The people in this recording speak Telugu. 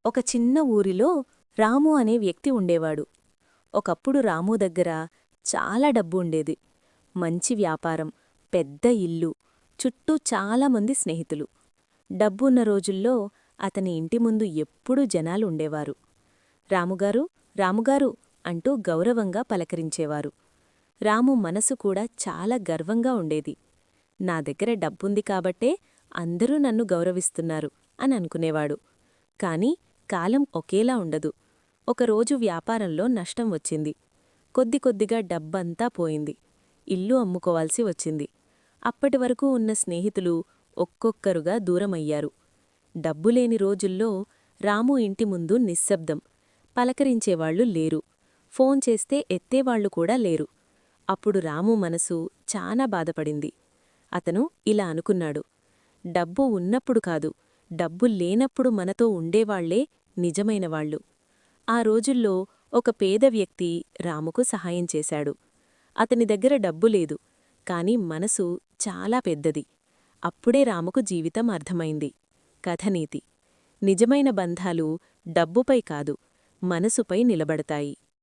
ఒక చిన్న ఊరిలో రాము అనే వ్యక్తి ఉండేవాడు. ఒకప్పుడు రాము దగ్గర చాలా డబ్బు ఉండేది. మంచి వ్యాపారం, పెద్ద ఇల్లు, చుట్టూ చాలామంది స్నేహితులు. డబ్బున్న రోజుల్లో అతని ఇంటి ముందు ఎప్పుడూ జనాలుండేవారు. రాముగారు, రాముగారు అంటూ గౌరవంగా పలకరించేవారు. రాము మనసు కూడా చాలా గర్వంగా ఉండేది. నా దగ్గర డబ్బుంది కాబట్టే అందరూ నన్ను గౌరవిస్తున్నారు అని అనుకునేవాడు. కాని కాలం ఒకేలా ఉండదు. ఒకరోజు వ్యాపారంలో నష్టం వచ్చింది. కొద్దిగా డబ్బంతా పోయింది. ఇల్లు అమ్ముకోవాల్సి వచ్చింది. అప్పటివరకు ఉన్న స్నేహితులు ఒక్కొక్కరుగా దూరమయ్యారు. డబ్బులేని రోజుల్లో రాము ఇంటి ముందు నిశ్శబ్దం. పలకరించేవాళ్లు లేరు. ఫోన్ చేస్తే ఎత్తేవాళ్లు కూడా లేరు. అప్పుడు రాము మనసు చాలా బాధపడింది. అతను ఇలా అనుకున్నాడు, డబ్బు ఉన్నప్పుడు కాదు, డబ్బు లేనప్పుడు మనతో ఉండేవాళ్లే నిజమైనవాళ్లు. ఆ రోజుల్లో ఒక పేద వ్యక్తి రాముకు సహాయం చేశాడు. అతని దగ్గర డబ్బు లేదు, కాని మనసు చాలా పెద్దది. అప్పుడే రాముకు జీవితం అర్థమైంది. కథనీతి: నిజమైన బంధాలు డబ్బుపై కాదు, మనసుపై నిలబడతాయి.